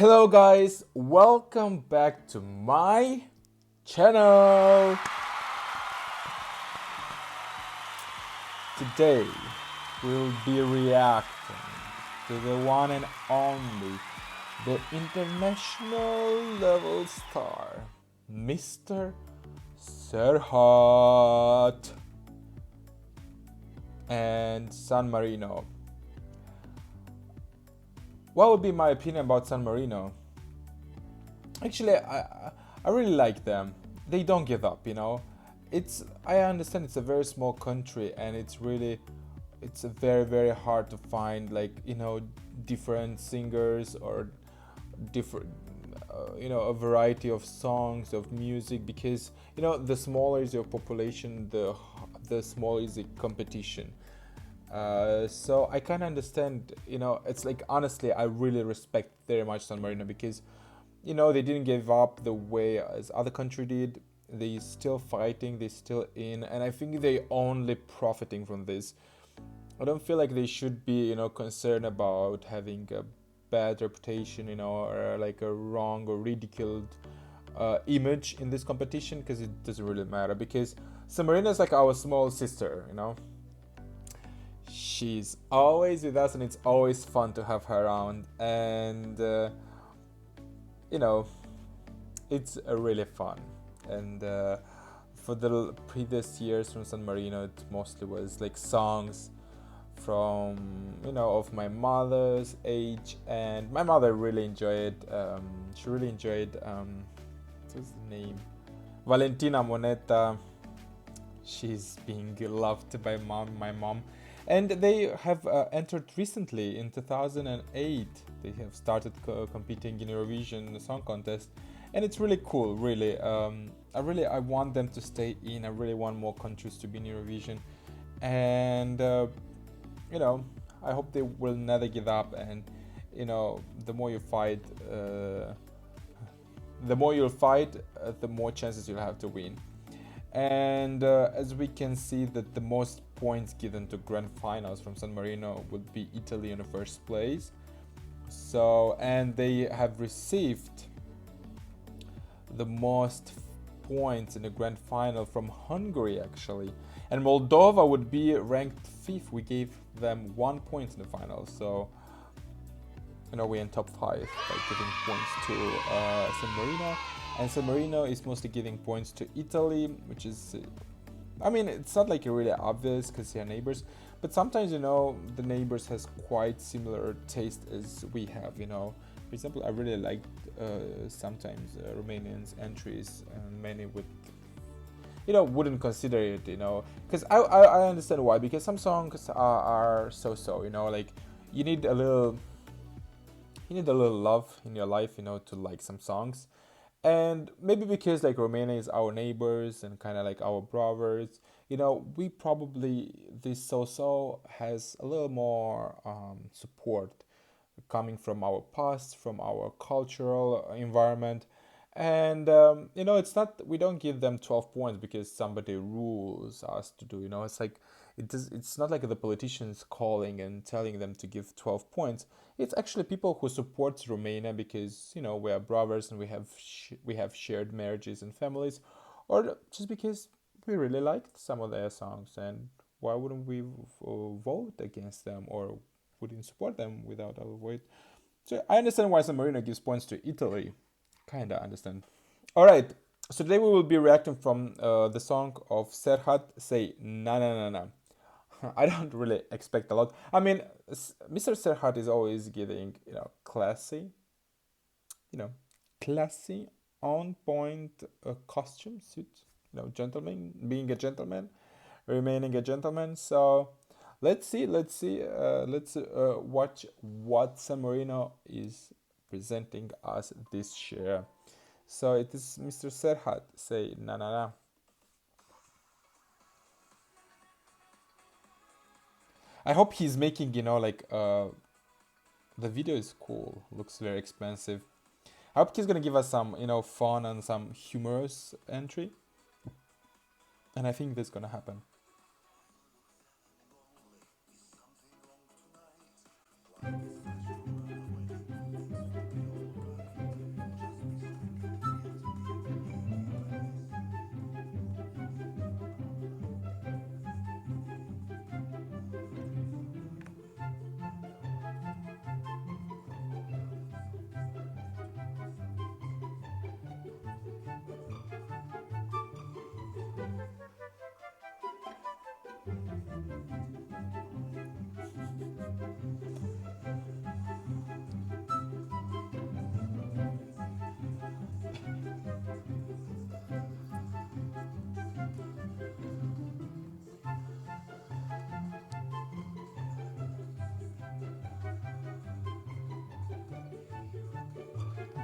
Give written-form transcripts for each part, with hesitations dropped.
Hello guys, welcome back to my channel. Today we'll be reacting to the one and only, the international level star, Mr. Serhat and San Marino. What would be my opinion about San Marino? Actually, I really like them. They don't give up, you know. I understand it's a very small country and it's very hard to find, like, you know, different singers or different a variety of songs, of music, because, you know, the smaller is your population, the smaller is the competition. So I kind of understand, you know, it's like, honestly, I really respect very much San Marino because, you know, they didn't give up the way as other country did. They still fighting, they still in, and I think they only profiting from this. I don't feel like they should be, you know, concerned about having a bad reputation, you know, or like a wrong or ridiculed image in this competition, because it doesn't really matter, because San Marino is like our small sister, you know. She's always with us and it's always fun to have her around, and you know, it's really fun. And for the previous years from San Marino, it mostly was like songs from, you know, of my mother's age, and my mother really enjoyed she really enjoyed what's the name, Valentina Moneta. She's being loved by my mom. And they have entered recently in 2008. They have started competing in Eurovision Song Contest, and it's really cool. Really, I want them to stay in. I really want more countries to be in Eurovision, and you know, I hope they will never give up. And, you know, the more you fight, the more chances you'll have to win. And as we can see, that the most points given to grand finals from San Marino would be Italy in the first place. So, and they have received the most points in the grand final from Hungary, actually. And Moldova would be ranked 5th. We gave them 1 point in the final. So, you know, we're in top 5 by giving points to San Marino. And San Marino is mostly giving points to Italy, which is, I mean, it's not like really obvious because they're neighbors, but sometimes, you know, the neighbors has quite similar taste as we have, you know. For example, I really liked sometimes Romanians entries, and many would, you know, wouldn't consider it, you know, because I understand why, because some songs are so, you know, like you need a little love in your life, you know, to like some songs. And maybe because, like, Romania is our neighbors and kind of like our brothers, you know, we probably, this so has a little more support coming from our past, from our cultural environment. And you know, it's not, we don't give them 12 points because somebody rules us to do, you know. It's like, it's not like the politicians calling and telling them to give 12 points. It's actually people who support Romania because, you know, we are brothers and we have shared marriages and families, or just because we really liked some of their songs, and why wouldn't we vote against them, or wouldn't support them without our vote? So I understand why San Marino gives points to Italy. Kinda understand. All right. So today we will be reacting from the song of Serhat, Say Na Na Na Na. I don't really expect a lot. I mean, Mr. Serhat is always giving, you know, classy, on point costume suit. You know, gentleman, being a gentleman, remaining a gentleman. So let's see. Let's watch what San Marino is presenting us this year. So it is Mr. Serhat, Say Na Na Na. I hope he's making, you know, like the video is cool, looks very expensive. I hope he's gonna give us some, you know, fun and some humorous entry, and I think that's gonna happen.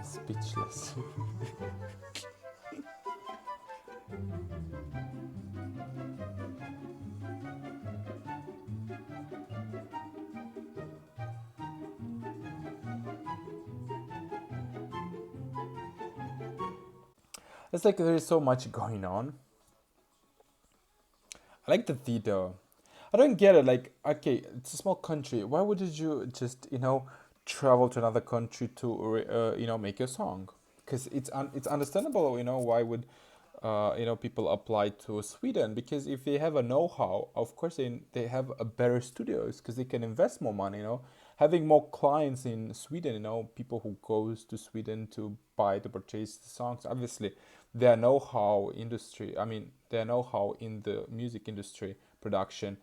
Speechless. It's like there is so much going on. I like the theater. I don't get it. Like, okay, it's a small country. Why wouldn't you just, travel to another country to, make your song? Because it's understandable, why would, people apply to Sweden? Because if they have a know-how, of course they have a better studios because they can invest more money, Having more clients in Sweden, people who goes to Sweden to buy, to purchase the songs, obviously their know-how industry, I mean, their know-how in the music industry production,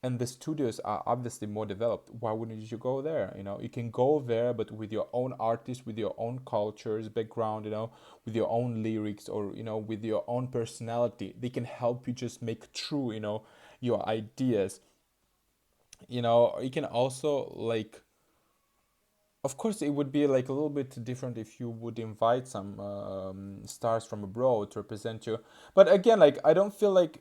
and the studios are obviously more developed. Why wouldn't you go there? You can go there, but with your own artists, with your own cultures background, with your own lyrics, or with your own personality. They can help you just make true, your ideas. You can also, like, of course, it would be like a little bit different if you would invite some stars from abroad to represent you. But again, like, I don't feel like,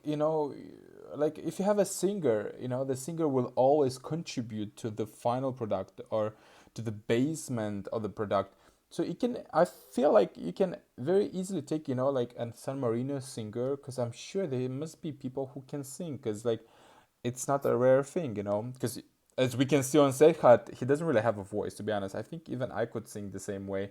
like if you have a singer, the singer will always contribute to the final product or to the basement of the product. So I feel like you can very easily take, like a San Marino singer, because I'm sure there must be people who can sing, because like it's not a rare thing, because as we can see on Serhat, he doesn't really have a voice, to be honest. I think even I could sing the same way.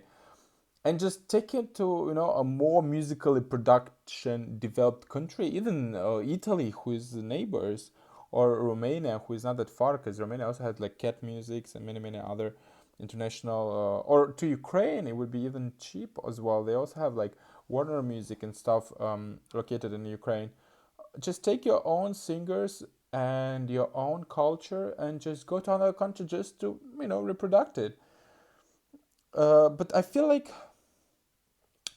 And just take it to, a more musically production developed country, even Italy, who is the neighbors, or Romania, who is not that far, because Romania also had like cat musics and many other international, or to Ukraine, it would be even cheap as well. They also have like Warner Music and stuff located in Ukraine. Just take your own singers and your own culture and just go to another country just to, reproduce it. But I feel like,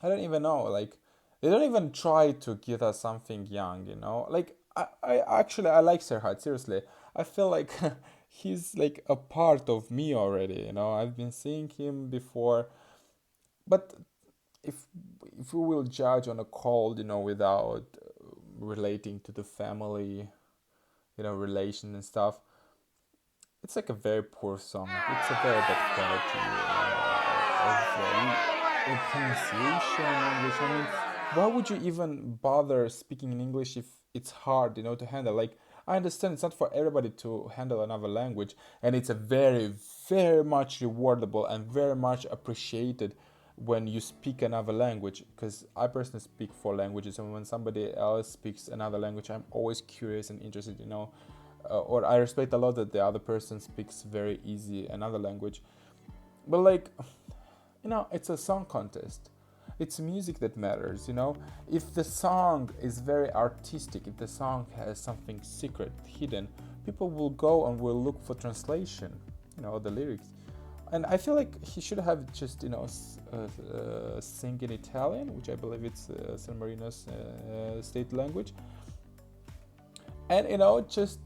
I don't even know, like, they don't even try to give us something young, Like, I like Serhat, seriously. I feel like he's like a part of me already, I've been seeing him before. But if we will judge on a cold, without relating to the family, relation and stuff, it's like a very poor song. It's a very bad quality of pronunciation in English. I mean, why would you even bother speaking in English if it's hard, to handle? Like, I understand it's not for everybody to handle another language, and it's a very, very much rewardable and very much appreciated when you speak another language, because I personally speak four languages, and when somebody else speaks another language, I'm always curious and interested, or I respect a lot that the other person speaks very easy another language. But like, it's a song contest. It's music that matters, If the song is very artistic, if the song has something secret, hidden, people will go and will look for translation, the lyrics. And I feel like he should have just, sing in Italian, which I believe it's San Marino's state language. And, just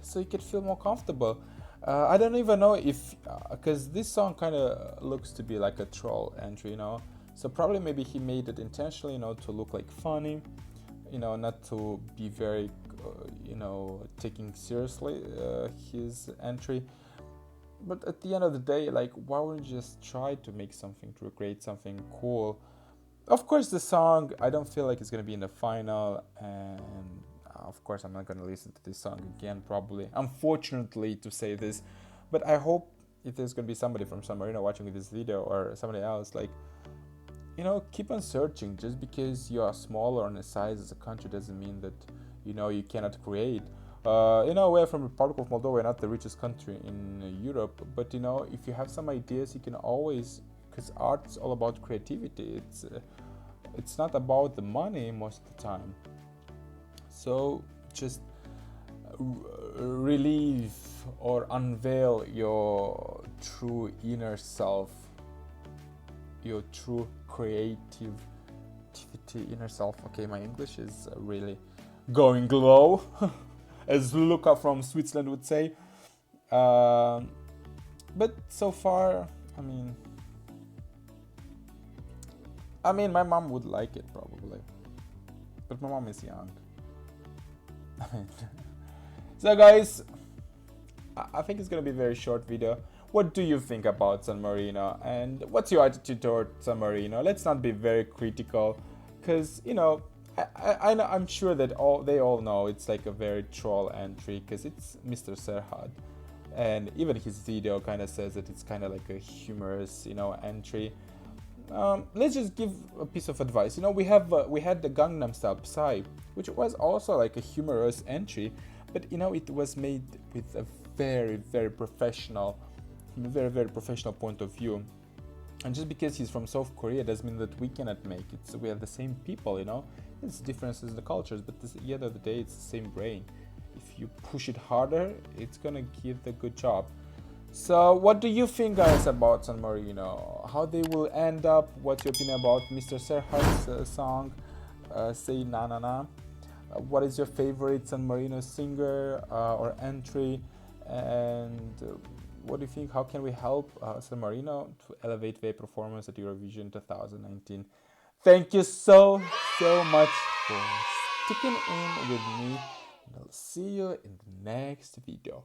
so you could feel more comfortable. I don't even know if, because this song kind of looks to be like a troll entry, So probably maybe he made it intentionally, to look like funny, not to be very, taking seriously his entry. But at the end of the day, like, why wouldn't you just try to make something, to create something cool? Of course, the song, I don't feel like it's going to be in the final, and of course, I'm not going to listen to this song again, probably. Unfortunately, to say this, but I hope if there's going to be somebody from San Marino watching this video, or somebody else, like, keep on searching. Just because you are smaller on the size as a country doesn't mean that, you cannot create. We're from the Republic of Moldova, we're not the richest country in Europe, but if you have some ideas, you can always, because art is all about creativity. It's not about the money most of the time. So just relieve or unveil your true inner self, your true creativity inner self. Okay, my English is really going low, as Luca from Switzerland would say. But so far, I mean, my mom would like it probably, but my mom is young. So guys, I think it's gonna be a very short video. What do you think about San Marino, and what's your attitude toward San Marino? Let's not be very critical, because I'm sure that they all know it's like a very troll entry, because it's Mr. Serhat, and even his video kind of says that it's kind of like a humorous entry. Let's just give a piece of advice. We had the Gangnam Style Psy, which was also like a humorous entry, but it was made with a very, very professional, very professional point of view. And just because he's from South Korea doesn't mean that we cannot make it. So we are the same people, It's differences in the cultures, but at the end of the day, it's the same brain. If you push it harder, it's gonna give the good job. So what do you think, guys, about San Marino? How they will end up? What's your opinion about Mr. Serhat's song, Say Na Na Na? What is your favorite San Marino singer or entry? And what do you think? How can we help San Marino to elevate their performance at Eurovision 2019? Thank you so much for sticking in with me. And I'll see you in the next video.